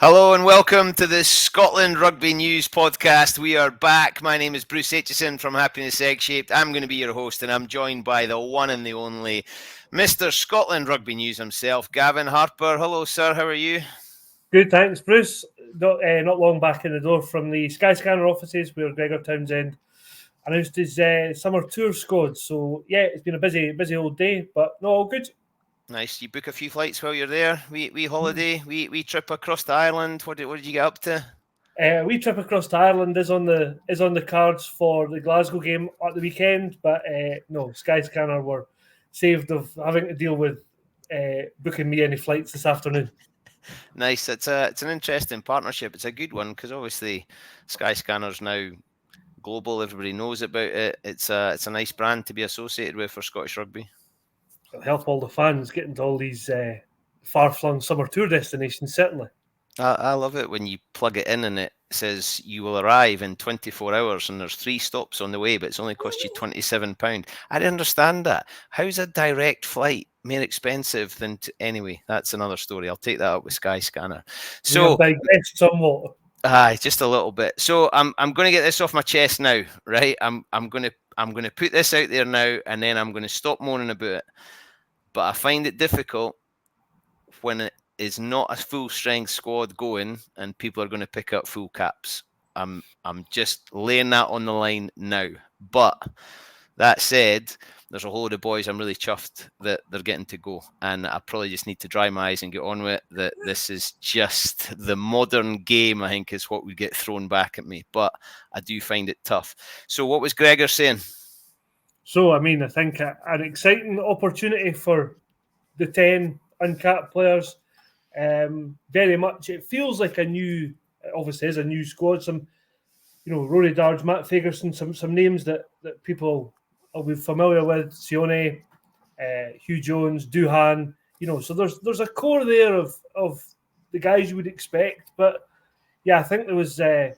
Hello and welcome to the Scotland Rugby News podcast. We are back. My name is Bruce Aitchison from Happiness Egg Shaped. I'm going to be your host and I'm joined by the one and the only Mr. Scotland Rugby News himself, Gavin Harper. Hello, sir. How are you? Good, thanks, Bruce. Not long back in the door from the Skyscanner offices where Gregor Townsend announced his summer tour squad. So, yeah, it's been a busy old day, but no, all good. Nice. You book a few flights while you're there? We holiday? We trip across the island? What did you get up to? We trip across to Ireland is on the cards for the Glasgow game at the weekend, but no, Skyscanner were saved of having to deal with booking me any flights this afternoon. Nice. It's an interesting partnership. It's a good one because obviously Skyscanner's now global. Everybody knows about it. It's a nice brand to be associated with for Scottish rugby. It'll help all the fans get into all these far-flung summer tour destinations, certainly. I love it when you plug it in and it says you will arrive in 24 hours and there's 3 stops on the way, but it's only cost you £27. I didn't understand that. How's a direct flight more expensive than anyway? That's another story. I'll take that up with Skyscanner. So we have digressed somewhat. just a little bit. So I'm going to get this off my chest now, right? I'm going to put this out there now, and then I'm going to stop moaning about it. But I find it difficult when it is not a full strength squad going and people are going to pick up full caps. I'm just laying that on the line now. But that said, there's a whole load of boys I'm really chuffed that they're getting to go, and I probably just need to dry my eyes and get on with it. That this is just the modern game, I think, is what would get thrown back at me. But I do find it tough. So what was Gregor saying? So, I mean, I think an exciting opportunity for the 10 uncapped players. Very much, it feels like obviously is a new squad. Some, Rory Darge, Matt Fagerson, some names that people will be familiar with. Sione, Hugh Jones, Duhan. So there's a core there of the guys you would expect. But yeah, I think there was a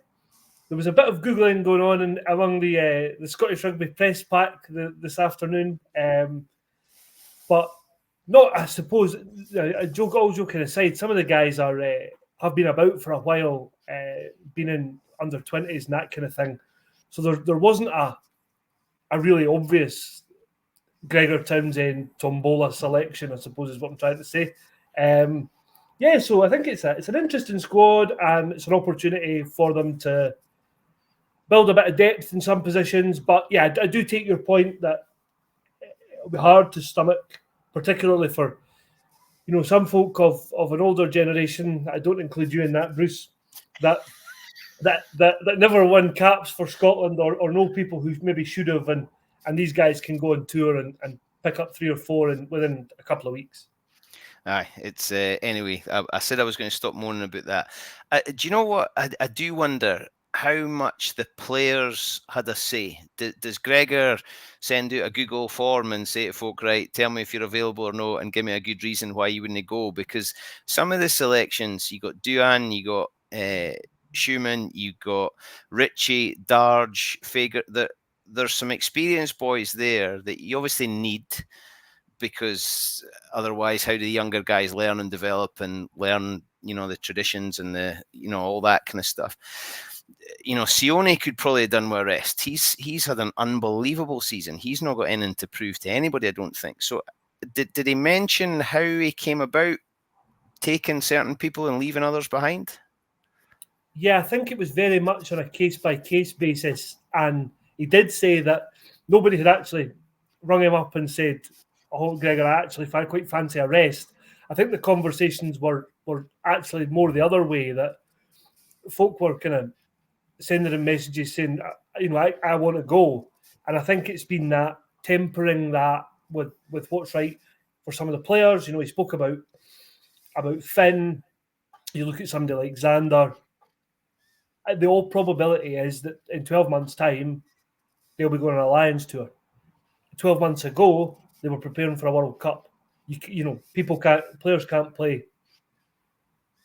bit of Googling going on among the Scottish Rugby press pack this afternoon. But no, I suppose, all joking aside, some of the guys have been about for a while, been in under 20s and that kind of thing. So there wasn't a really obvious Gregor Townsend tombola selection, I suppose is what I'm trying to say. So I think it's an interesting squad, and it's an opportunity for them to build a bit of depth in some positions. But yeah, I do take your point that it'll be hard to stomach, particularly for some folk of an older generation. I don't include you in that, Bruce. That never won caps for Scotland or know people who maybe should have, and these guys can go on tour and pick up 3 or 4 within a couple of weeks. Aye, it's anyway. I said I was going to stop moaning about that. Do you know what? I do wonder how much the players had a say. Does Gregor send out a Google form and say to folk, right, tell me if you're available or not, and give me a good reason why you wouldn't go? Because some of the selections, you got Duhan, you got Schumann, you got Ritchie, Darge, Fager. There's some experienced boys there that you obviously need, because otherwise how do the younger guys learn and develop and learn, the traditions and the, all that kind of stuff. Sione could probably have done with a rest. He's had an unbelievable season. He's not got anything to prove to anybody, I don't think. So did he mention how he came about taking certain people and leaving others behind? Yeah, I think it was very much on a case-by-case basis. And he did say that nobody had actually rung him up and said, oh, Gregor, I actually quite fancy a rest. I think the conversations were actually more the other way, that folk were kind of sending him messages saying, I want to go. And I think it's been that tempering that with what's right for some of the players. He spoke about Finn. You look at somebody like Xander. The all probability is that in 12 months' time, they'll be going on an Alliance tour. 12 months ago, they were preparing for a World Cup. Players can't play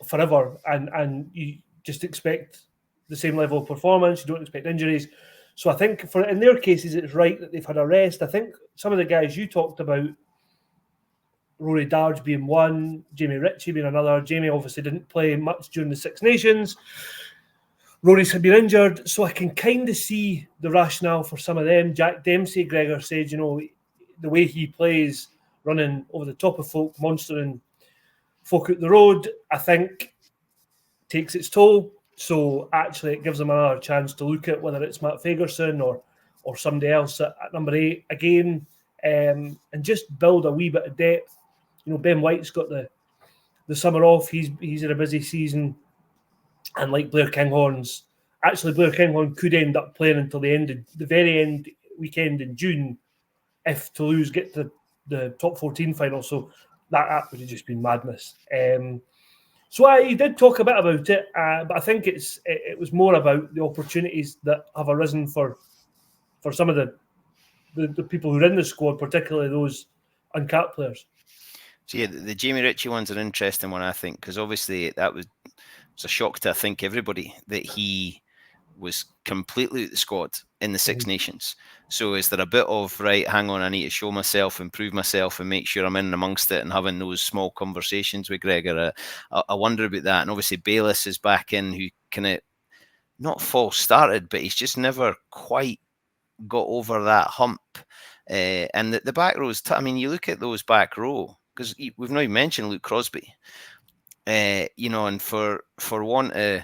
forever, and you just expect the same level of performance. You don't expect injuries. So I think in their cases, it's right that they've had a rest. I think some of the guys you talked about, Rory Darge being one, Jamie Ritchie being another. Jamie obviously didn't play much during the Six Nations. Rory's had been injured, so I can kind of see the rationale for some of them. Jack Dempsey, Gregor said, the way he plays, running over the top of folk, monstering folk out the road, I think takes its toll. So actually, it gives them another chance to look at whether it's Matt Fagerson or somebody else at number 8 again, and just build a wee bit of depth. Ben White's got the summer off. He's in a busy season, and like Blair Kinghorn's, actually Blair Kinghorn could end up playing until the very end weekend in June if Toulouse get to the top 14 final. So that would have just been madness. So he did talk a bit about it, but I think it was more about the opportunities that have arisen for some of the people who are in the squad, particularly those uncapped players. So yeah, the Jamie Ritchie one's an interesting one, I think, because obviously that was a shock to, I think, everybody that he was completely out the squad in the Six Nations. So is there a bit of, right, hang on, I need to show myself, improve myself, and make sure I'm in amongst it, and having those small conversations with Gregor? I wonder about that. And obviously Bayliss is back in, who kind of not false started, but he's just never quite got over that hump. And the back rows, I mean, you look at those back row, because we've not even mentioned Luke Crosby. And for want of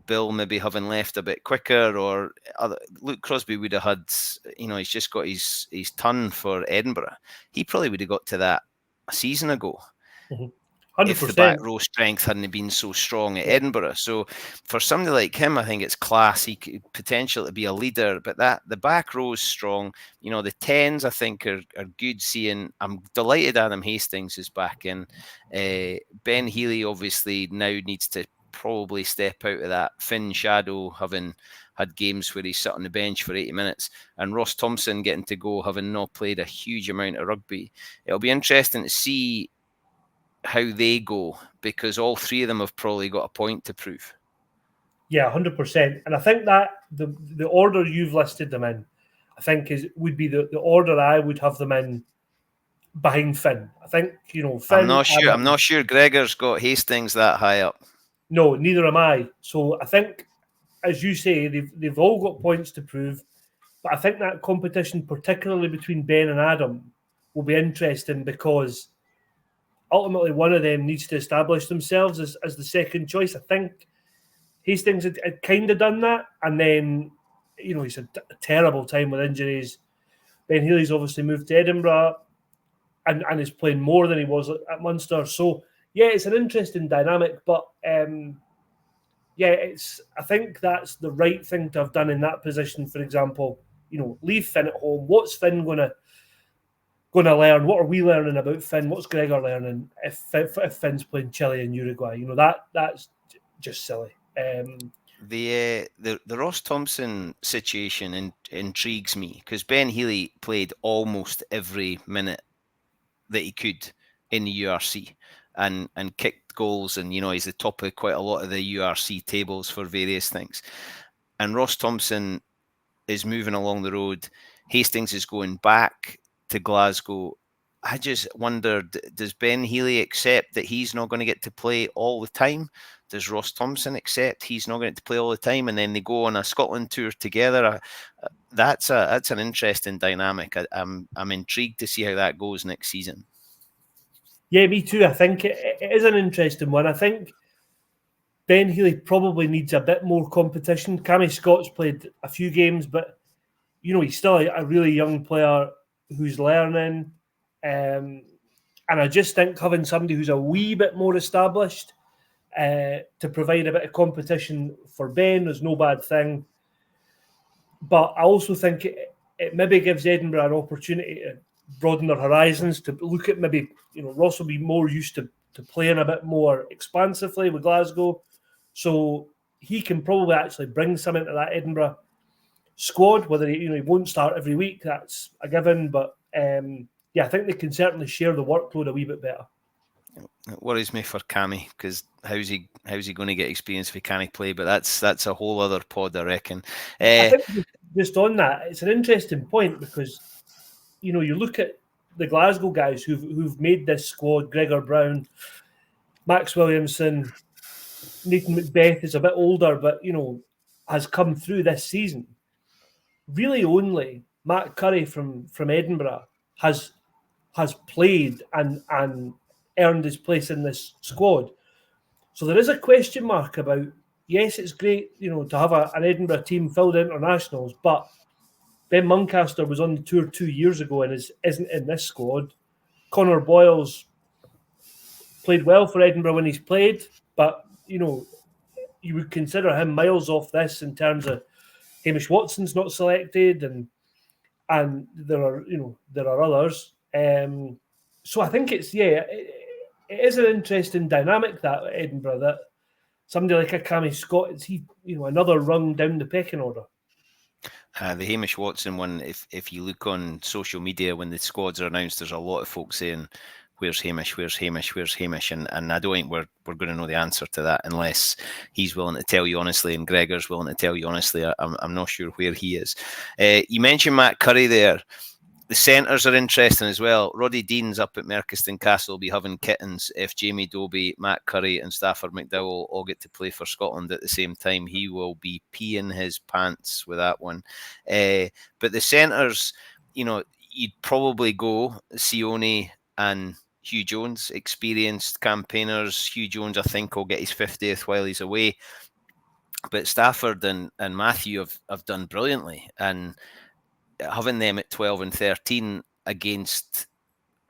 Bill maybe having left a bit quicker, or Luke Crosby would have had, he's just got his turn for Edinburgh. He probably would have got to that a season ago. 100%. If the back row strength hadn't been so strong at Edinburgh. So for somebody like him, I think it's class. He could potential to be a leader, but the back row is strong. The 10s, I think, are good seeing. I'm delighted Adam Hastings is back in. Ben Healy obviously now needs to probably step out of that Finn shadow, having had games where he sat on the bench for 80 minutes, and Ross Thompson getting to go, having not played a huge amount of rugby. It'll be interesting to see how they go, because all three of them have probably got a point to prove. Yeah, 100%. And I think that the order you've listed them in, I think would be the order I would have them in behind Finn. I think, Finn. I'm not sure Gregor's got Hastings that high up. No, neither am I. So I think, as you say, they've all got points to prove. But I think that competition, particularly between Ben and Adam, will be interesting, because ultimately one of them needs to establish themselves as the second choice. I think Hastings had kind of done that, and then he's had a terrible time with injuries. Ben Healy's obviously moved to Edinburgh and is playing more than he was at Munster. So yeah, it's an interesting dynamic, but I think that's the right thing to have done in that position. For example, leave Finn at home. What's Finn going to learn? What are we learning about Finn? What's Gregor learning if Finn's playing Chile and Uruguay? That's just silly. The Ross Thompson situation intrigues me, because Ben Healy played almost every minute that he could in the URC and kicked goals, and he's the top of quite a lot of the URC tables for various things. And Ross Thompson is moving along the road. Hastings is going back to Glasgow. I just wonder, does Ben Healy accept that he's not going to get to play all the time? Does Ross Thompson accept he's not going to play all the time, and then they go on a Scotland tour together? That's an interesting dynamic. I'm intrigued to see how that goes next season. Yeah, me too. I think it is an interesting one. I think Ben Healy probably needs a bit more competition. Cammy Scott's played a few games, but he's still a really young player who's learning. And I just think having somebody who's a wee bit more established to provide a bit of competition for Ben is no bad thing. But I also think it maybe gives Edinburgh an opportunity to broaden their horizons, to look at maybe, Ross will be more used to playing a bit more expansively with Glasgow. So he can probably actually bring something to that Edinburgh squad. Whether he won't start every week, that's a given. But I think they can certainly share the workload a wee bit better. It worries me for Cammy, because how's he going to get experience if he can't play? But that's a whole other pod, I reckon. I think just on that, it's an interesting point, because you look at the Glasgow guys who've made this squad, Gregor Brown, Max Williamson, Nathan Macbeth is a bit older, but has come through this season. Really, only Matt Curry from Edinburgh has played and earned his place in this squad. So there is a question mark about. Yes, it's great, to have an Edinburgh team filled with internationals, but Ben Muncaster was on the tour 2 years ago and isn't in this squad. Connor Boyle's played well for Edinburgh when he's played, but you would consider him miles off this in terms of Hamish Watson's not selected, and there are others. So I think it is an interesting dynamic that Edinburgh, that somebody like a Cammy Scott, is he another rung down the pecking order. The Hamish Watson one, if you look on social media when the squads are announced, there's a lot of folks saying, where's Hamish, where's Hamish, where's Hamish? And I don't think we're going to know the answer to that unless he's willing to tell you honestly, and Gregor's willing to tell you honestly. I'm not sure where he is. You mentioned Matt Curry there. The centres are interesting as well. Roddy Dean's up at Merchiston Castle will be having kittens if Jamie Dobie, Matt Curry and Stafford McDowell all get to play for Scotland at the same time. He will be peeing his pants with that one. But the centres, you'd probably go Sione and Hugh Jones, experienced campaigners. Hugh Jones, I think, will get his 50th while he's away. But Stafford and Matthew have done brilliantly. And having them at 12 and 13 against,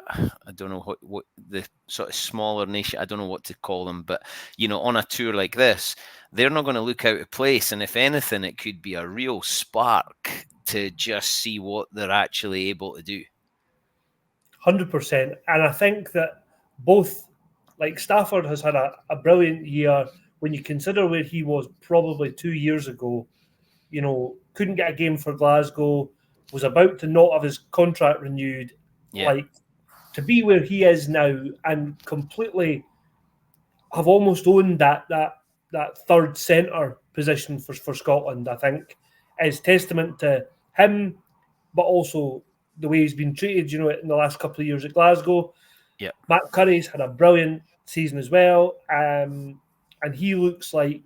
I don't know what the sort of smaller nation, I don't know what to call them, but on a tour like this, they're not going to look out of place. And if anything, it could be a real spark to just see what they're actually able to do. 100%. And I think that both, like Stafford has had a brilliant year when you consider where he was probably 2 years ago. Couldn't get a game for Glasgow, was about to not have his contract renewed. Yeah. Like, to be where he is now and completely have almost owned that third centre position for Scotland, I think, is testament to him, but also the way he's been treated, in the last couple of years at Glasgow. Yeah. Matt Curry's had a brilliant season as well, and he looks like,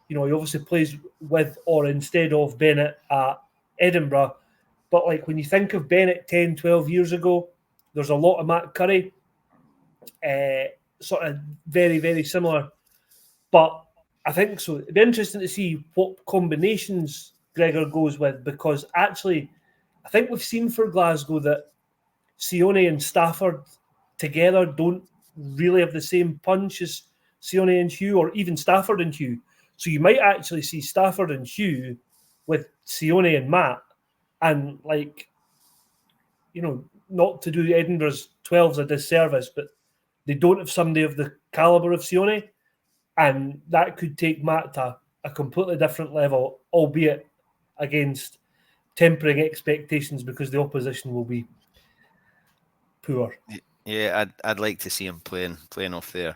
he obviously plays with or instead of Bennett at Edinburgh. But like when you think of Bennett 10, 12 years ago, there's a lot of Matt Curry, sort of very, very similar. But I think so. It'd be interesting to see what combinations Gregor goes with, because actually, I think we've seen for Glasgow that Sione and Stafford together don't really have the same punch as Sione and Hugh, or even Stafford and Hugh. So you might actually see Stafford and Hugh with Sione and Matt, and not to do Edinburgh's 12s a disservice, but they don't have somebody of the calibre of Sione, and that could take Matt to a completely different level, albeit against tempering expectations because the opposition will be poor. Yeah, I'd like to see him playing off there.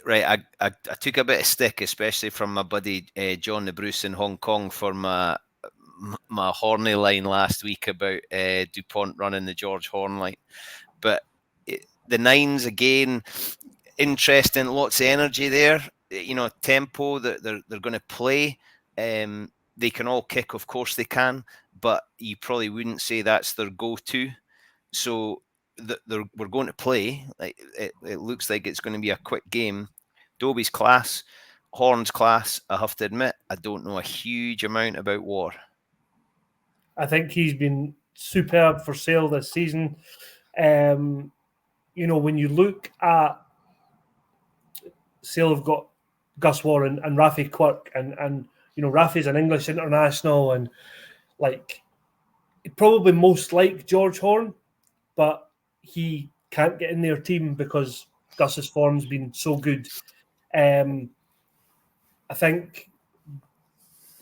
Right, I took a bit of stick, especially from my buddy John the Bruce in Hong Kong, for my Horney line last week about DuPont running the George Horn line. But the nines, again, interesting, lots of energy there. Tempo that they're going to play. They can all kick, of course they can, but you probably wouldn't say that's their go-to. So we're going to play. It looks like it's going to be a quick game. Dobie's class, Horn's class. I have to admit, I don't know a huge amount about War. I think he's been superb for Sale this season. When you look at Sale, have got Gus Warren and Rafi Quirk, and Rafi's an English international, and probably most like George Horn, but he can't get in their team because Gus's form's been so good. I think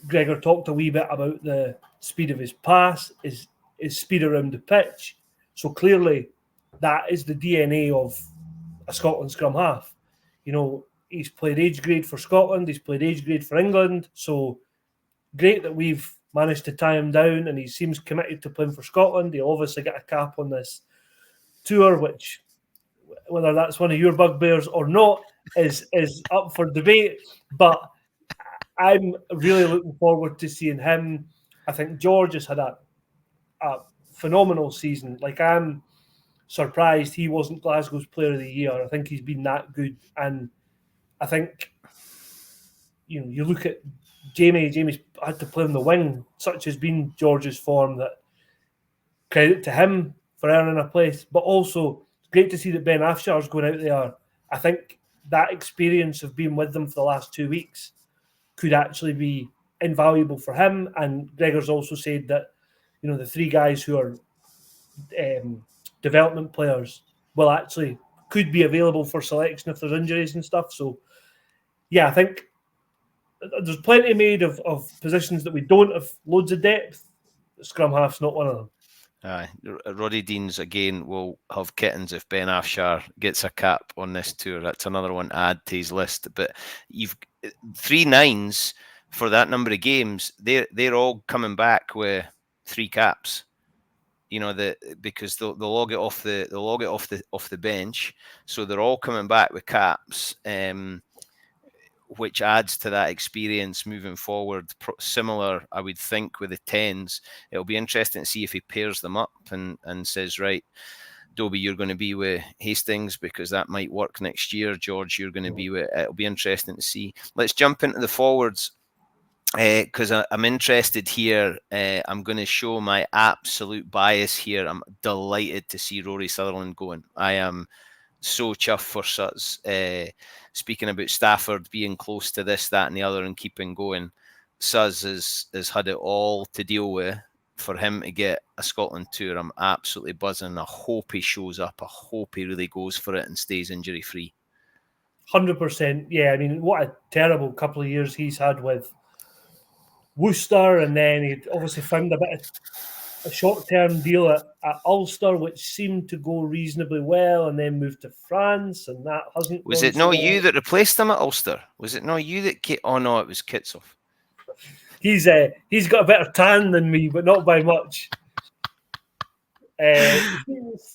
Gregor talked a wee bit about the speed of his pass, his speed around the pitch. So clearly that is the DNA of a Scotland scrum half. He's played age grade for Scotland, he's played age grade for England. So great that we've managed to tie him down, and he seems committed to playing for Scotland. He'll obviously get a cap on this tour, which whether that's one of your bugbears or not is up for debate. But I'm really looking forward to seeing him. I think George has had a phenomenal season. Like, I'm surprised he wasn't Glasgow's Player of the Year. I think he's been that good, and I think you look at Jamie's had to play on the wing. Such has been George's form that credit to him for earning a place. But also, it's great to see that Ben Afshar's going out there. I think that experience of being with them for the last 2 weeks could actually be invaluable for him. And Gregor's also said that the three guys who are development players will actually could be available for selection if there's injuries and stuff. So yeah, I think there's plenty made of positions that we don't have loads of depth. Scrum half's not one of them. Roddy Deans again will have kittens if Ben Afshar gets a cap on this tour. That's another one to add to his list. But you've 3 nines for that number of games. They're all coming back with 3 caps. Because they'll log it off the bench, so they're all coming back with caps. Which adds to that experience moving forward. Similar, I would think, with the 10s. It'll be interesting to see if he pairs them up and says, right, Dobie, you're going to be with Hastings because that might work next year. George, you're going to be with... It'll be interesting to see. Let's jump into the forwards because I'm interested here. I'm going to show my absolute bias here. I'm delighted to see Rory Sutherland going. I am so chuffed for Suts. Speaking about Stafford being close to this, that, and the other, and keeping going, Suz has had it all to deal with. For him to get a Scotland tour, I'm absolutely buzzing. I hope he shows up. I hope he really goes for it and stays injury free. 100%. Yeah, I mean, what a terrible couple of years he's had with Worcester, and then he obviously found a bit of a short-term deal at Ulster, which seemed to go reasonably well, and then moved to France, and that hasn't. Was it not you that replaced him at Ulster? Was it not you that? Oh no, it was Kitsov. He's got a better tan than me, but not by much.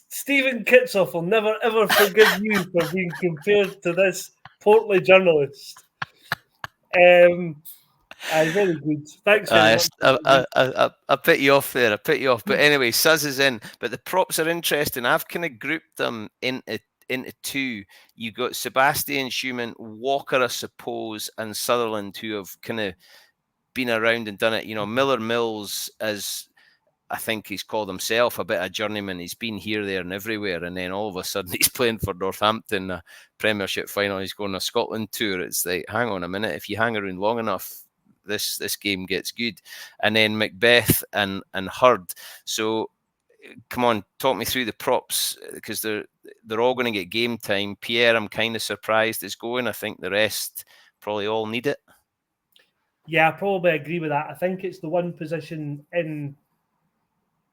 Stephen Kitsoff will never ever forgive you for being compared to this portly journalist. Very good. Thanks very much. I put you off there. But anyway, Suz is in. But the props are interesting. I've kind of grouped them into 2. You got Sebastian Schumann, Walker, I suppose, and Sutherland, who have kind of been around and done it. Miller Mills, as I think he's called himself, a bit of a journeyman. He's been here, there, and everywhere, and then all of a sudden he's playing for Northampton, a Premiership final. He's going on a Scotland tour. It's like, hang on a minute, if you hang around long enough, this game gets good. And then Macbeth and Hurd. So come on, talk me through the props, because they're all going to get game time. Pierre, I'm kind of surprised is going. I think the rest probably all need it. Yeah, I probably agree with that. I think it's the one position in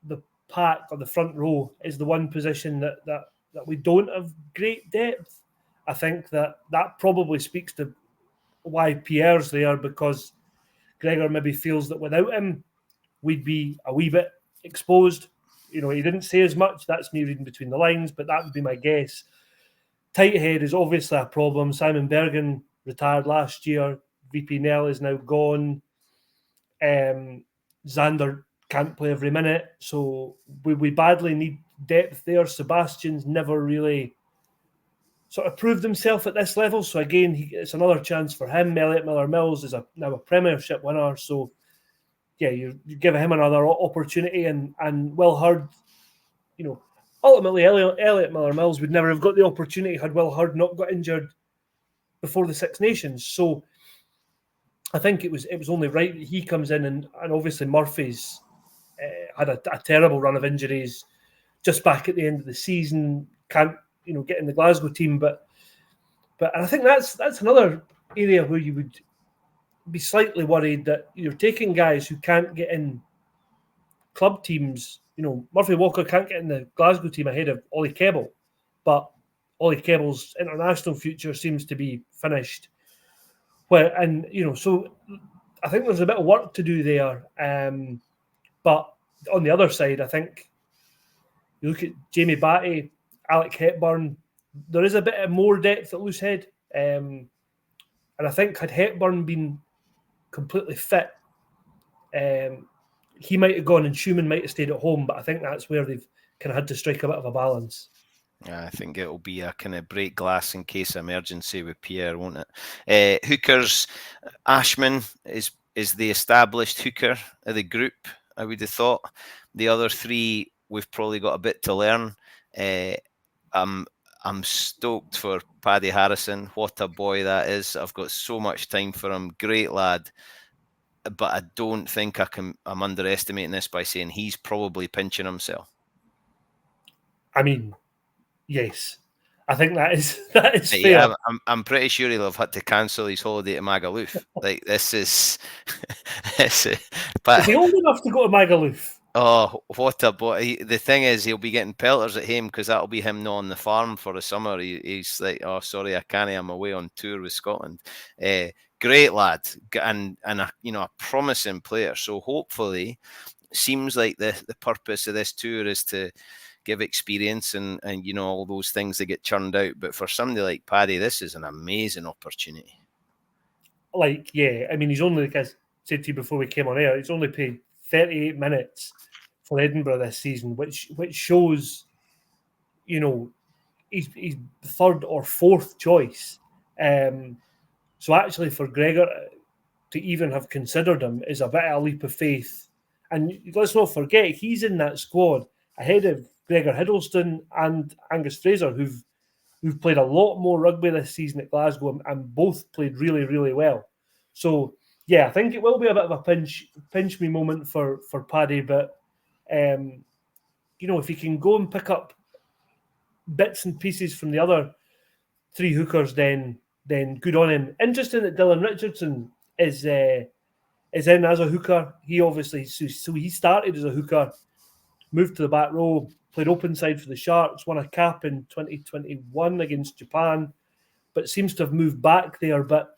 the pack, or the front row, is the one position that we don't have great depth. I think that probably speaks to why Pierre's there, because Gregor maybe feels that without him, we'd be a wee bit exposed. He didn't say as much. That's me reading between the lines, but that would be my guess. Tight head is obviously a problem. Simon Bergen retired last year. VP Nell is now gone. Xander can't play every minute, so we badly need depth there. Sebastian's never really sort of proved himself at this level, so again, it's another chance for him. Elliot Miller-Mills is now a Premiership winner, so yeah, you give him another opportunity, and Will Hurd, ultimately Elliot Miller-Mills would never have got the opportunity had Will Hurd not got injured before the Six Nations. So I think it was only right that he comes in, and obviously Murphy's had a terrible run of injuries just back at the end of the season. Can't get in the Glasgow team, but I think that's another area where you would be slightly worried that you're taking guys who can't get in club teams. Murphy Walker can't get in the Glasgow team ahead of Ollie Kebble, but Ollie Kebble's international future seems to be finished. So I think there's a bit of work to do there. But on the other side, I think you look at Jamie Batty. Alec Hepburn, there is a bit of more depth at loose head. And I think had Hepburn been completely fit, he might have gone and Schumann might have stayed at home. But I think that's where they've kind of had to strike a bit of a balance. I think it'll be a kind of break glass in case of emergency with Pierre, won't it? Hookers, Ashman is the established hooker of the group, I would have thought. The other three, we've probably got a bit to learn. I'm stoked for Paddy Harrison. What a boy that is. I've got so much time for him. Great lad. But I don't think I'm underestimating this by saying he's probably pinching himself. I mean, yes. I think that is fair. Yeah, I'm pretty sure he'll have had to cancel his holiday to Magaluf. Like this is, but is he old enough to go to Magaluf? Oh, what a boy! The thing is, he'll be getting pelters at him because that'll be him not on the farm for the summer. He's like, "Oh, sorry, I can't. I'm away on tour with Scotland." Great lad, and a promising player. So hopefully, seems like the purpose of this tour is to give experience and all those things that get churned out. But for somebody like Paddy, this is an amazing opportunity. Like, yeah, I mean, he's only, like I said to you before we came on air, he's only played 38 minutes for Edinburgh this season, which shows, he's third or fourth choice. So actually, for Gregor to even have considered him is a bit of a leap of faith. And let's not forget, he's in that squad ahead of Gregor Hiddleston and Angus Fraser, who've played a lot more rugby this season at Glasgow and both played really, really well. So, yeah, I think it will be a bit of a pinch me moment for Paddy, but, if he can go and pick up bits and pieces from the other three hookers, then good on him. Interesting that Dylan Richardson is in as a hooker. He obviously, so he started as a hooker, moved to the back row, played open side for the Sharks, won a cap in 2021 against Japan, but seems to have moved back there. But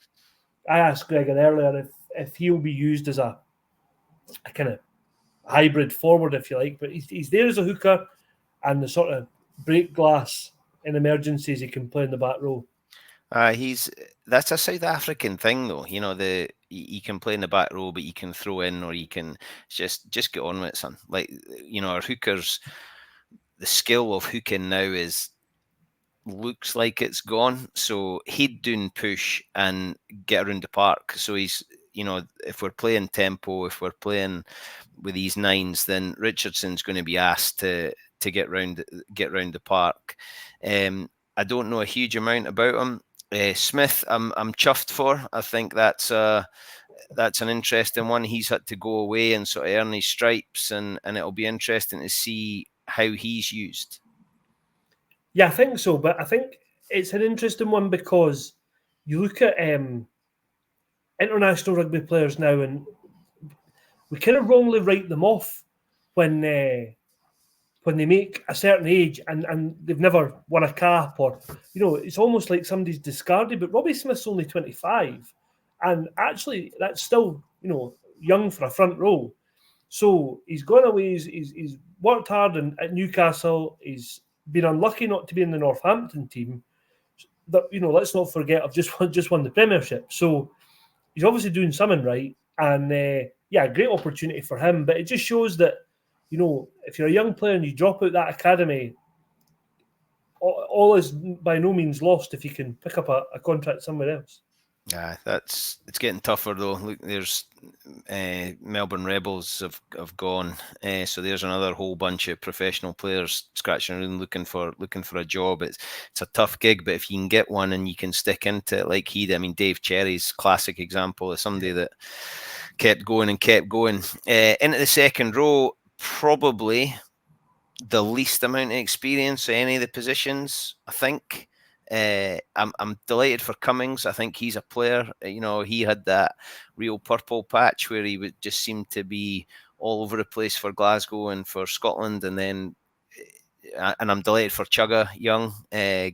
I asked Gregor earlier if he'll be used as a kind of hybrid forward, if you like, but he's there as a hooker and the sort of break glass in emergencies he can play in the back row. That's a South African thing, though. You can play in the back row, but you can throw in, or you can just get on with it, son. Like our hookers, the skill of hooking now looks like it's gone. So he'd do push and get around the park. So he's if we're playing tempo, if we're playing with these nines, then Richardson's going to be asked to get round the park. I don't know a huge amount about him. Smith, I'm chuffed for. I think that's an interesting one. He's had to go away and sort of earn his stripes, and it'll be interesting to see how he's used. Yeah, I think so, but I think it's an interesting one because you look at international rugby players now, and we kind of wrongly write them off when they make a certain age and they've never won a cap, or it's almost like somebody's discarded. But Robbie Smith's only 25, and actually that's still young for a front row. So he's gone away. He's worked hard at Newcastle. He's been unlucky not to be in the Northampton team. That let's not forget, I've just won the Premiership. So he's obviously doing something right, and great opportunity for him. But it just shows that if you're a young player and you drop out that academy, all is by no means lost if you can pick up a contract somewhere else. Yeah, it's getting tougher though. Look, there's Melbourne Rebels have gone, so there's another whole bunch of professional players scratching around looking for a job. It's a tough gig, but if you can get one and you can stick into it like he did, I mean, Dave Cherry's classic example of somebody that kept going and kept going. Into the second row, probably the least amount of experience of any of the positions, I think. I'm delighted for Cummings. I think he's a player. He had that real purple patch where he would just seem to be all over the place for Glasgow and for Scotland, and then and I'm delighted for Chugga Young.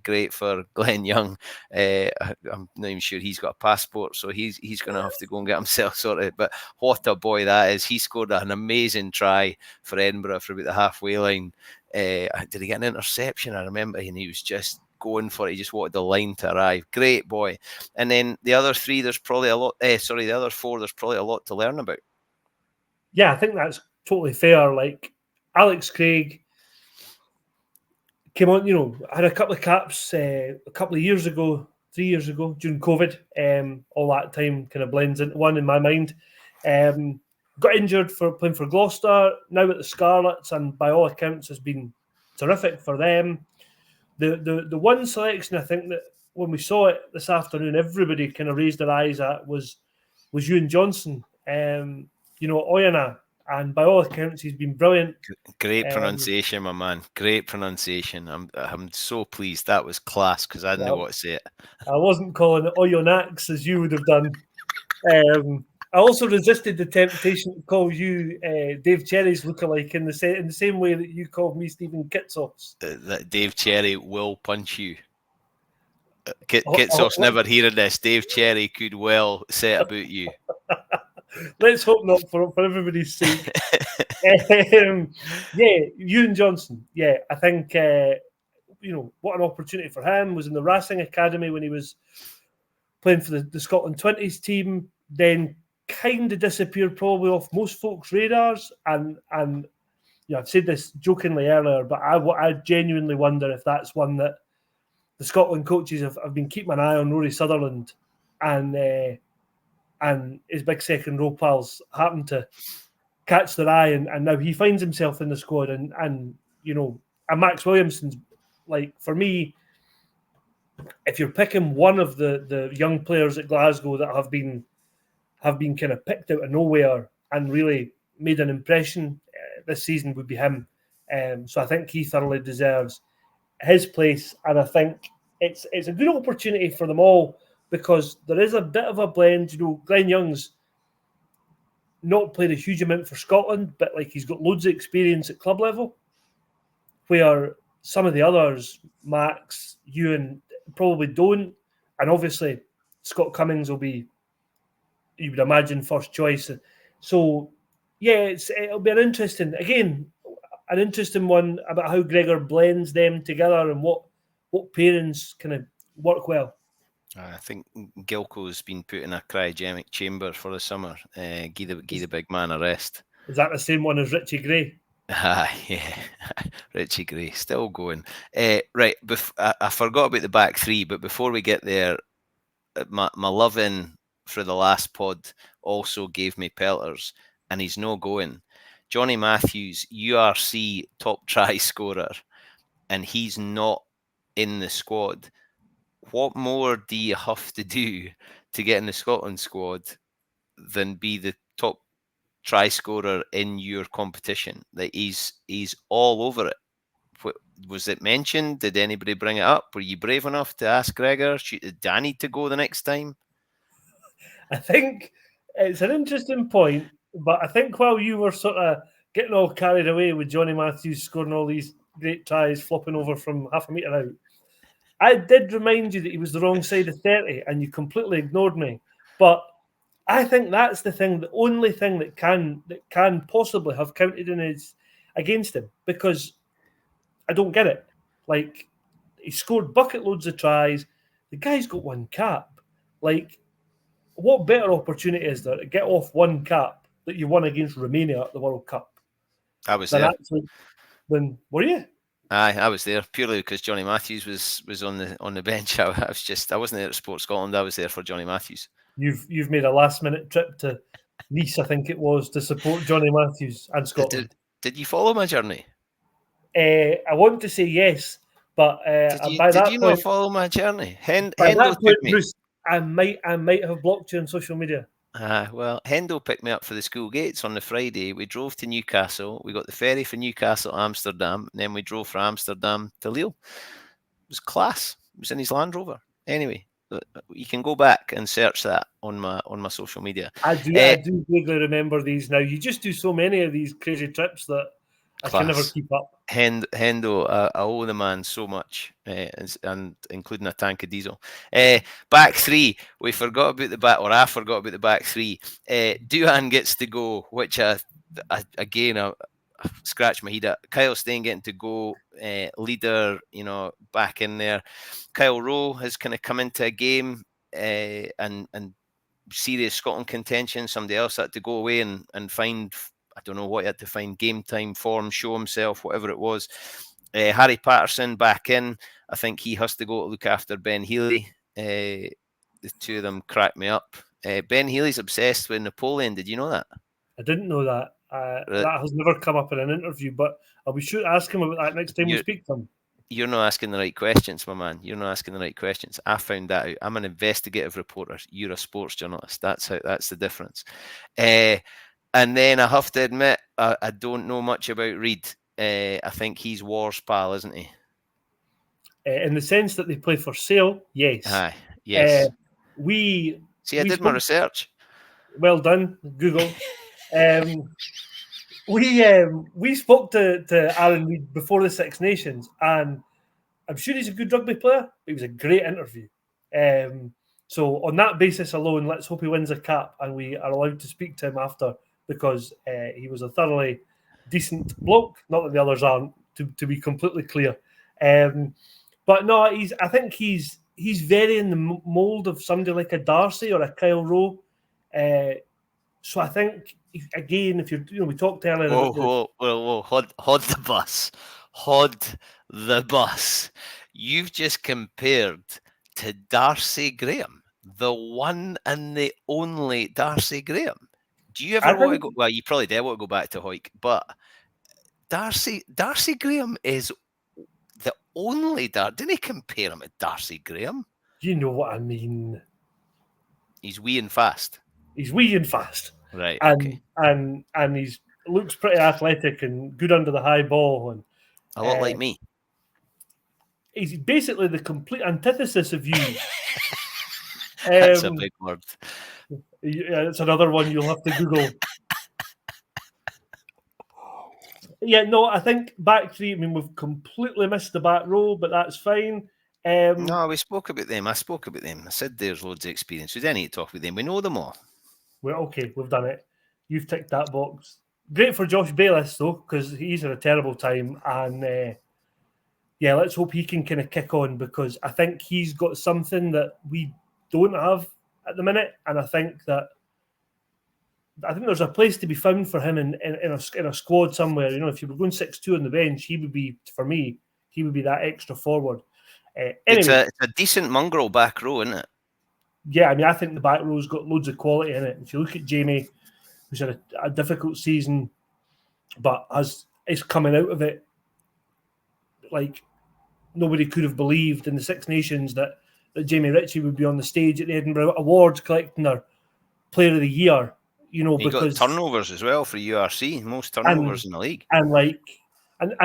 Great for Glenn Young. I'm not even sure he's got a passport, so he's going to have to go and get himself sorted. But what a boy that is! He scored an amazing try for Edinburgh for about the halfway line. Did he get an interception? I remember, and he was just going for it. He just wanted the line to arrive. Great boy. And then the other three, there's probably a lot. The other four, there's probably a lot to learn about. Yeah, I think that's totally fair. Like Alex Craig came on, had a couple of caps a couple of years ago, 3 years ago during COVID. All that time kind of blends into one in my mind. Got injured for playing for Gloucester, now at the Scarlets, and by all accounts has been terrific for them. The one selection I think that when we saw it this afternoon, everybody kind of raised their eyes at was Ewan Johnson. Oyana, and by all accounts, he's been brilliant. Great pronunciation, my man. Great pronunciation. I'm so pleased. That was class because I didn't know what to say it. I wasn't calling it Oyonnax as you would have done. I also resisted the temptation to call you Dave Cherry's lookalike in the same way that you called me Stephen Kitsos. That Dave Cherry will punch you. Kitsos never hearing this. Dave Cherry could well set about you. Let's hope not for everybody's sake. Ewan Johnson. Yeah, I think what an opportunity for him. Was in the Racing Academy when he was playing for the Scotland 20s team. Then kind of disappeared probably off most folks' radars. And I've said this jokingly earlier, but I genuinely wonder if that's one that the Scotland coaches have been keeping an eye on. Rory Sutherland and his big second row pals happen to catch their eye, and now he finds himself in the squad. And Max Williamson's, like, for me, if you're picking one of the young players at Glasgow that have been kind of picked out of nowhere and really made an impression this season, would be him. So I think he thoroughly deserves his place, and I think it's a good opportunity for them all because there is a bit of a blend. Glenn Young's not played a huge amount for Scotland, but like he's got loads of experience at club level, where some of the others, Max, Ewan, probably don't. And obviously, Scott Cummings will be, you would imagine, first choice. So, yeah, it'll be an interesting one about how Gregor blends them together and what pairings kind of work well. I think Gilco's been put in a cryogenic chamber for the summer. Give the big man a rest. Is that the same one as Richie Gray? Yeah, Richie Gray still going. Right, I forgot about the back three, but before we get there, my loving for the last pod also gave me pelters, and he's no going. Johnny Matthews, URC top try scorer, and he's not in the squad. What more do you have to do to get in the Scotland squad than be the top try scorer in your competition? Like he's all over it. Was it mentioned? Did anybody bring it up? Were you brave enough to ask Gregor? Did I need to go the next time? I think it's an interesting point, but I think while you were sort of getting all carried away with Johnny Matthews scoring all these great tries, flopping over from half a metre out, I did remind you that he was the wrong side of 30 and you completely ignored me. But I think that's the only thing that can possibly have counted against him, because I don't get it. Like, he scored bucket loads of tries. The guy's got one cap. Like, what better opportunity is there to get off one cap that you won against Romania at the World Cup? I was there. Were you? Aye, I was there purely because Johnny Matthews was on the bench. I wasn't there at Sport Scotland. I was there for Johnny Matthews. You've made a last minute trip to Nice, I think it was, to support Johnny Matthews and Scotland. Did you follow my journey? I want to say yes, but did you not follow my journey? Bruce, I might have blocked you on social media. Well, Hendo picked me up for the school gates on the Friday. We drove to Newcastle. We got the ferry from Newcastle to Amsterdam, and then we drove from Amsterdam to Lille. It was class. It was in his Land Rover. Anyway, you can go back and search that on my social media. I do vaguely remember these now. You just do so many of these crazy trips that I can never Class. keep up. Hendo, I owe the man so much, and including a tank of diesel. Back three, we forgot about the back, or I forgot about the back three. Duhan gets to go, which again, I scratch my head at. Kyle Stein getting to go, leader, back in there. Kyle Rowe has kind of come into a game, and serious Scotland contention. Somebody else had to go away and find, I don't know what he had to find, game time, form, show himself, whatever it was. Harry Patterson back in. I think he has to go to look after Ben Healy. The two of them crack me up. Ben Healy's obsessed with Napoleon. Did you know that? I didn't know that. That has never come up in an interview, but I'll be sure to ask him about that next time we speak to him. You're not asking the right questions, my man. You're not asking the right questions. I found that out. I'm an investigative reporter. You're a sports journalist. That's the difference. And then I have to admit, I don't know much about Reid. I think he's War's pal, isn't he? In the sense that they play for sale, yes. Aye, yes. I did my research. Well done, Google. We spoke to Aaron Reid before the Six Nations, and I'm sure he's a good rugby player, but he was a great interview. So on that basis alone, let's hope he wins a cap and we are allowed to speak to him after, because he was a thoroughly decent bloke. Not that the others aren't, to be completely clear. But no, I think he's very in the mould of somebody like a Darcy or a Kyle Rowe. So I think, again, if we talked earlier about whoa, hold the bus. Hold the bus. You've just compared to Darcy Graham, the one and the only Darcy Graham. Do you ever want to go? Well, you probably did want to go back to Hoyk, but Darcy Graham is the only Didn't he compare him to Darcy Graham? You know what I mean. He's wee and fast. He's wee and fast. Right. And, okay. And he looks pretty athletic and good under the high ball. And a lot like me. He's basically the complete antithesis of you. That's a big word. Yeah, it's another one you'll have to Google. Yeah, no, I think back three, we've completely missed the back row, but that's fine. No, we spoke about them. I spoke about them. I said there's loads of experience. We don't need to talk about them. We know them all. Well, okay, we've done it. You've ticked that box. Great for Josh Bayliss, though, because he's had a terrible time. And yeah, let's hope he can kind of kick on, because I think he's got something that we don't have at the minute. And I think there's a place to be found for him in a squad somewhere. If you were going 6-2 on the bench, he would be, for me, that extra forward. Anyway, it's a decent mongrel back row, isn't it? Yeah, I think the back row's got loads of quality in it. If you look at Jamie, who's had a difficult season, but is coming out of it like nobody could have believed in the Six Nations that Jamie Ritchie would be on the stage at the Edinburgh Awards collecting their Player of the Year. He because got turnovers as well for URC, most turnovers in the league. And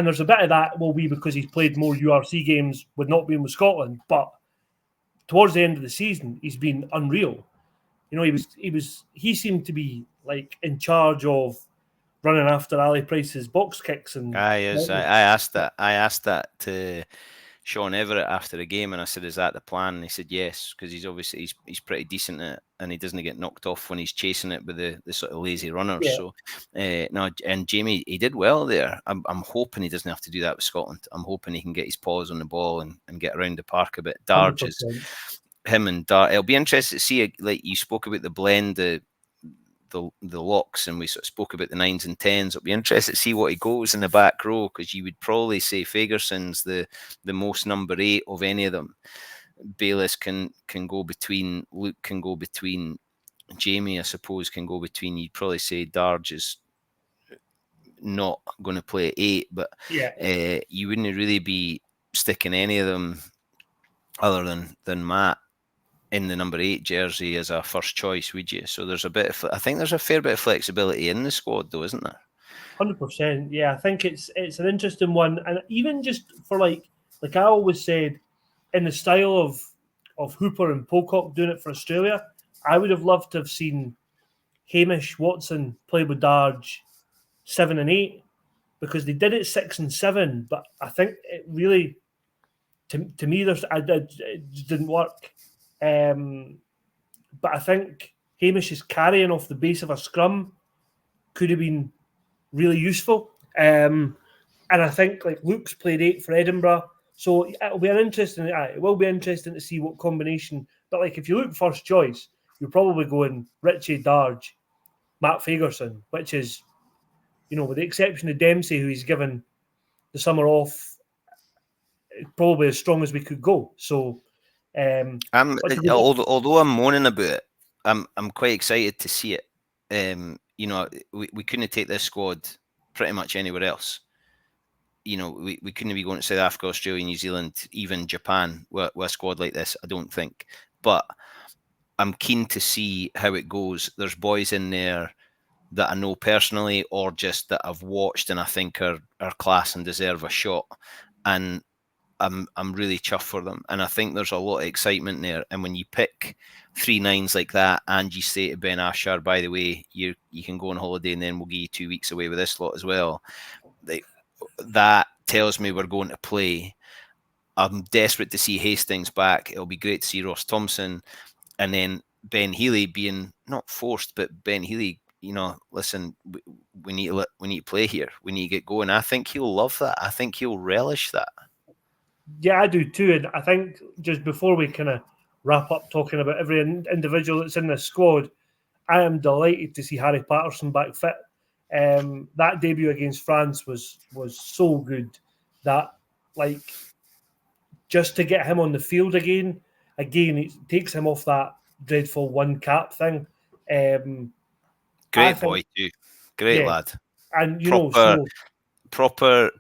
there's a bit of that will be because he's played more URC games with not being with Scotland, but towards the end of the season, he's been unreal. He seemed to be like in charge of running after Ali Price's box kicks. And I asked that to Sean Everett after the game, and I said, "Is that the plan?" And he said, "Yes," because he's pretty decent at it, and he doesn't get knocked off when he's chasing it with the sort of lazy runners. Yeah. So no, and Jamie, he did well there. I'm hoping he doesn't have to do that with Scotland. I'm hoping he can get his paws on the ball and get around the park a bit. Darge is him and Darge. It'll be interesting to see. Like you spoke about the blend, the locks, and we sort of spoke about the 9s and 10s. It'll be interesting to see what he goes in the back row, because you would probably say Fagerson's the most number 8 of any of them. Bayliss can go between, Luke can go between, Jamie I suppose can go between. You'd probably say Darge is not going to play 8, but yeah. You wouldn't really be sticking any of them other than Matt in the number 8 jersey as a first choice, would you? So there's I think there's a fair bit of flexibility in the squad, though, isn't there? 100%. Yeah, I think it's an interesting one, and even just for like I always said, in the style of Hooper and Pocock doing it for Australia, I would have loved to have seen Hamish Watson play with Darge 7 and 8, because they did it 6 and 7, but I think it really, to me, it just didn't work. But I think Hamish's carrying off the base of a scrum could have been really useful. And I think like Luke's played 8 for Edinburgh, so it'll be it will be interesting to see what combination. But like if you look first choice, you're probably going Richie Darge, Matt Fagerson, which is, with the exception of Dempsey, who he's given the summer off, probably as strong as we could go. So, although I'm moaning about it, I'm quite excited to see it. We couldn't take this squad pretty much anywhere else. We couldn't be going to South Africa, Australia, New Zealand, even Japan with a squad like this, I don't think. But I'm keen to see how it goes. There's boys in there that I know personally or just that I've watched and I think are class and deserve a shot. And I'm really chuffed for them. And I think there's a lot of excitement there. And when you pick 3 9s like that and you say to Ben Ashar, by the way, you can go on holiday and then we'll give you 2 weeks away with this lot as well. That tells me we're going to play. I'm desperate to see Hastings back. It'll be great to see Ross Thompson. And then Ben Healy being not forced, but Ben Healy, listen, we need to play here. We need to get going. I think he'll love that. I think he'll relish that. Yeah, I do too. And I think just before we kind of wrap up talking about every individual that's in this squad, I am delighted to see Harry Patterson back fit. That debut against France was so good that, like, just to get him on the field again, it takes him off that dreadful one cap thing. Great boy too, great lad, and proper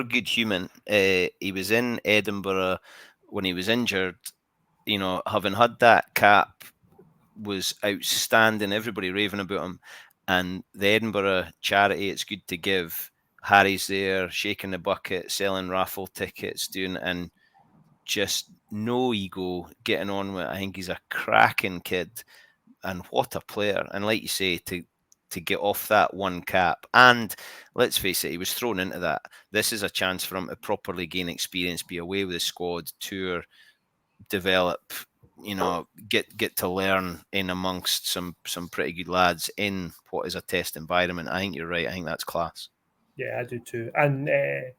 good human. He was in Edinburgh when he was injured. Having had that cap was outstanding. Everybody raving about him. And the Edinburgh charity, It's Good to Give, Harry's there, shaking the bucket, selling raffle tickets, and just no ego, getting on with it. I think he's a cracking kid, and what a player. And like you say, to get off that one cap, and let's face it, he was thrown into that. This is a chance for him to properly gain experience, be away with the squad, tour, develop, get to learn in amongst some pretty good lads in what is a test environment. I think you're right. I think that's class. Yeah, I do too. And I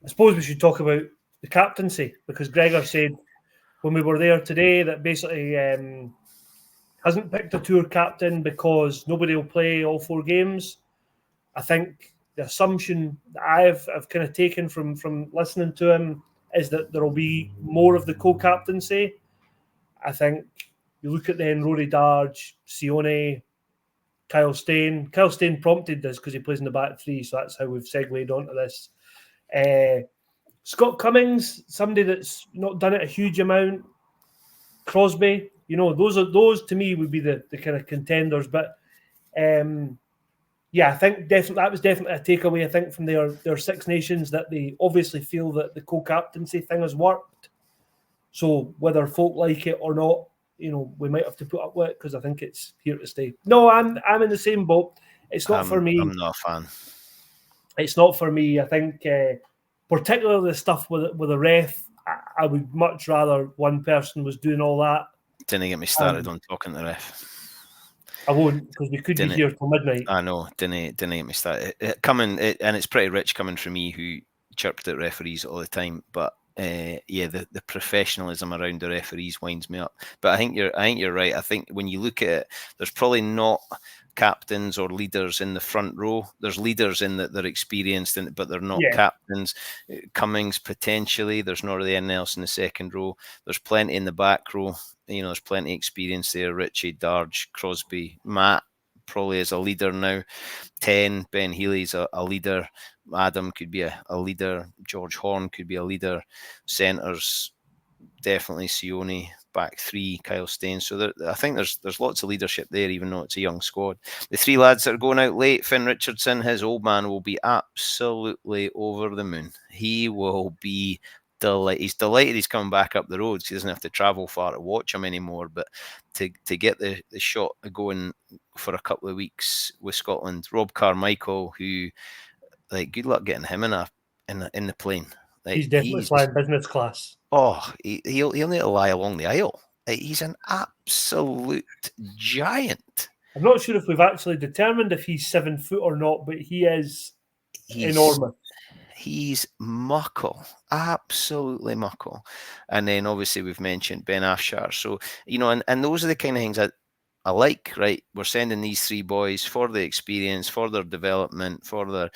suppose we should talk about the captaincy, because Gregor said when we were there today that basically hasn't picked a tour captain because nobody will play all 4 games. I think the assumption that I've kind of taken from listening to him is that there will be more of the co-captaincy. I think you look at then Rory Darge, Sione, Kyle Steyn. Kyle Steyn prompted this because he plays in the back 3, so that's how we've segued onto this. Scott Cummings, somebody that's not done it a huge amount. Crosby, those to me would be the kind of contenders. But I think definitely that was definitely a takeaway. I think from their Six Nations that they obviously feel that the co-captaincy thing has worked. So whether folk like it or not, we might have to put up with it because I think it's here to stay. No, I'm in the same boat. It's not for me. I'm not a fan. It's not for me. I think particularly the stuff with the ref, I would much rather one person was doing all that. Didn't get me started on talking to the ref. I won't, because we could be here till midnight. I know. Didn't get me started. And it's pretty rich coming from me, who chirped at referees all the time. But the professionalism around the referees winds me up. But I think you're right. I think when you look at it, there's probably not captains or leaders in the front row. There's leaders in that they're experienced, but they're not captains. Cummings potentially. There's not really anyone else in the second row. There's plenty in the back row. There's plenty of experience there. Richie, Darge, Crosby, Matt probably is a leader now. 10, Ben Healy's a leader. Adam could be a leader. George Horn could be a leader. Centres, definitely Sione. Back 3, Kyle Steyn. So I think there's lots of leadership there, even though it's a young squad. The 3 lads that are going out late, Finn Richardson, his old man will be absolutely over the moon. He will be delighted. He's delighted he's coming back up the roads. He doesn't have to travel far to watch him anymore. But to get the shot going for a couple of weeks with Scotland, Rob Carmichael, who like good luck getting him in the plane. Like He's definitely flying business class. he'll need to lie along the aisle. Like, he's an absolute giant. I'm not sure if we've actually determined if he's 7 foot or not, but he is He's enormous. he's muckle, absolutely muckle. And then obviously we've mentioned Ben Afshar. So, and those are the kind of things I like, right? We're sending these three boys for the experience, for their development, for their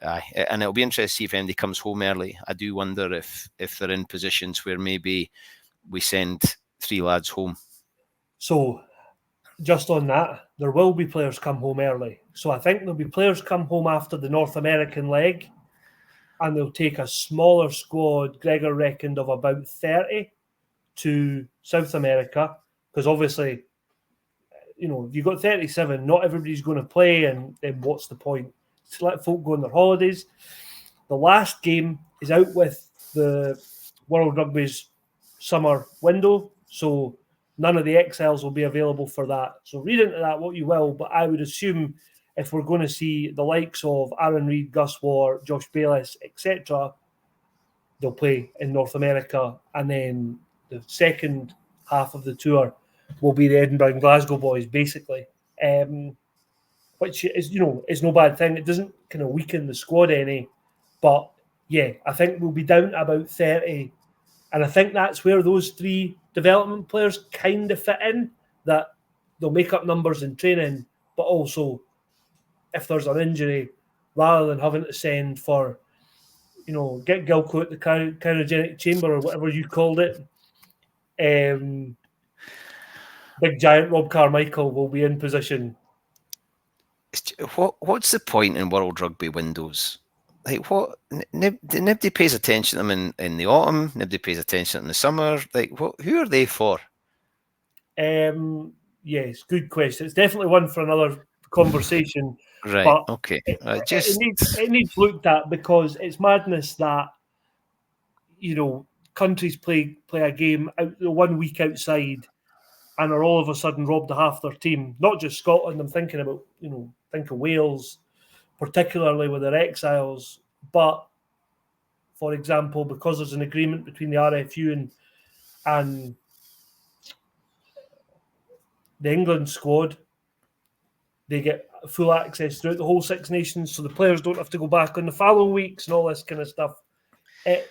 and it'll be interesting to see if anybody comes home early. I do wonder if they're in positions where maybe we send three lads home. So, just on that, there will be players come home early. So, I think there'll be players come home after the North American leg, and they'll take a smaller squad, Gregor reckoned, of about 30 to South America, because obviously, if you've got 37, not everybody's going to play, and then what's the point? Just let folk go on their holidays. The last game is out with the World Rugby's summer window, so none of the exiles will be available for that. So read into that what you will, but I would assume if we're going to see the likes of Aaron Reid, Gus Waugh, Josh Bayless, etc., they'll play in North America, and then the second half of the tour will be the Edinburgh and Glasgow boys, basically. Which is no bad thing. It doesn't kind of weaken the squad any, but yeah, I think we'll be down to about 30, and I think that's where those three development players kind of fit in. That they'll make up numbers in training, but also if there's an injury, rather than having to send for get Gilco at the cryogenic chamber or whatever you called it. Big giant Rob Carmichael will be in position. What's the point in World Rugby windows? Like, what? Nobody pays attention to them in the autumn. Nobody pays attention in the summer. Like, who are they for? Yes, good question. It's definitely one for another conversation. Right. But Okay. it needs looked at, because it's madness that countries play a game out 1 week outside and are all of a sudden robbed of half their team. Not just Scotland. I'm thinking about think of Wales, particularly with their exiles. But for example, because there's an agreement between the RFU and the England squad, they get full access throughout the whole Six Nations, so the players don't have to go back on the following weeks and all this kind of stuff. It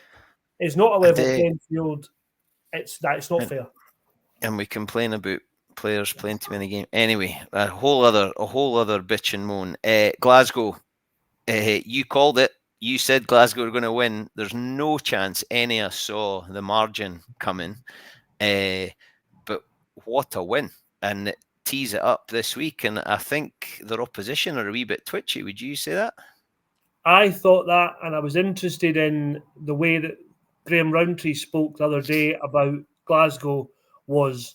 is not a level playing field. It's not fair. And we complain about players playing too many games. Anyway, a whole other bitch and moan. Glasgow, you called it. You said Glasgow were going to win. There's no chance any of us saw the margin coming. But what a win. And tease it up this week. And I think their opposition are a wee bit twitchy. Would you say that? I thought that, and I was interested in the way that Graham Rowntree spoke the other day about Glasgow was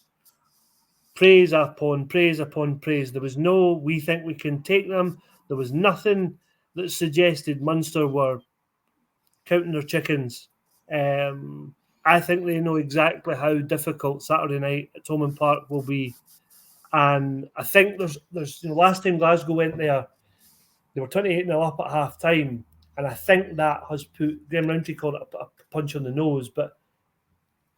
praise upon praise upon praise. There was no, we think we can take them. There was nothing that suggested Munster were counting their chickens. I think they know exactly how difficult Saturday night at Thomond Park will be. And I think there's last time Glasgow went there, they were 28-0 up at half time. And I think that has put, Graham Rowntree called it a punch on the nose, but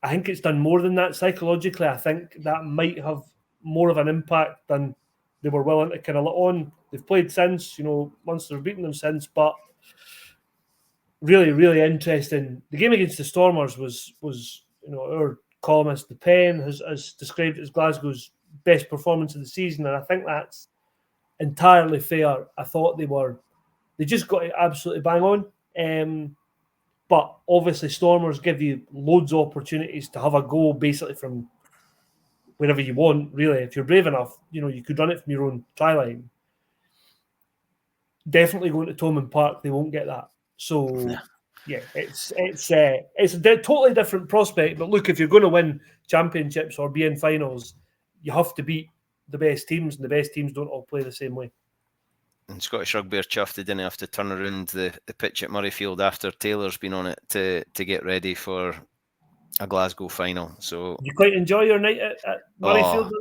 I think it's done more than that psychologically. I think that might have more of an impact than they were willing to kind of let on. They've played since, Munster have beaten them since, but really, really interesting. The game against the Stormers was our columnist, The Pen, has described it as Glasgow's best performance of the season, and I think that's entirely fair. I thought they just got it absolutely bang on. But obviously, Stormers give you loads of opportunities to have a go, basically from wherever you want. Really, if you're brave enough, you could run it from your own try line. Definitely going to Thomond Park, they won't get that. So yeah, it's a totally different prospect. But look, if you're going to win championships or be in finals, you have to beat the best teams, and the best teams don't all play the same way. And Scottish Rugby are chuffed they didn't have to turn around the pitch at Murrayfield after Taylor's been on it to get ready for a Glasgow final. So you quite enjoy your night at Murrayfield?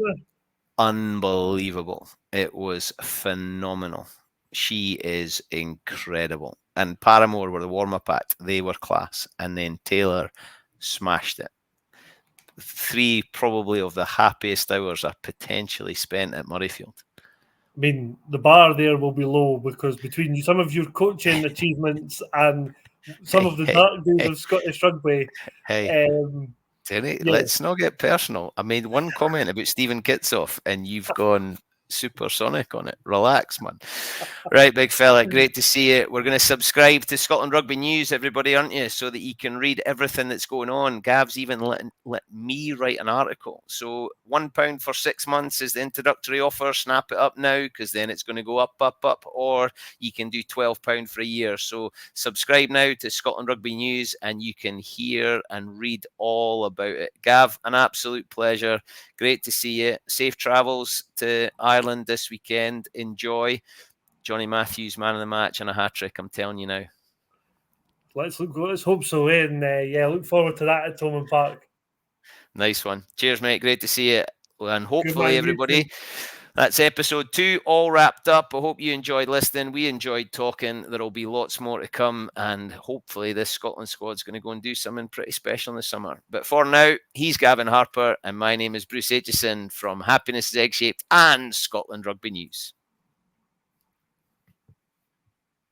Unbelievable. It was phenomenal. She is incredible. And Paramore were the warm-up act. They were class. And then Taylor smashed it. 3 probably of the happiest hours I potentially spent at Murrayfield. I mean, the bar there will be low because between some of your coaching achievements and some of the Hey, dark days hey, of Scottish rugby, hey. um, Terry, yeah, let's not get personal. I made one comment about Stephen Kitsoff, and you've gone supersonic on it. Relax, man. Right, big fella, great to see you. We're going to subscribe to Scotland Rugby News, everybody, aren't you? So that you can read everything that's going on. Gav's even let me write an article. So £1 for 6 months is the introductory offer. Snap it up now, because then it's going to go up, up, up. Or you can do £12 for a year. So subscribe now to Scotland Rugby News, and you can hear and read all about it. Gav, an absolute pleasure. Great to see you. Safe travels to Ireland this weekend. Enjoy. Johnny Matthews, man of the match, and a hat trick. I'm telling you now. let's hope so. And yeah, look forward to that at Thomond Park. Nice one. Cheers, mate. Great to see you. And Good hopefully, man, you too. everybody, that's episode 2, all wrapped up. I hope you enjoyed listening. We enjoyed talking. There'll be lots more to come. And hopefully, this Scotland squad's going to go and do something pretty special in the summer. But for now, he's Gavin Harper, and my name is Bruce Aitchison from Happiness is Egg Shaped and Scotland Rugby News.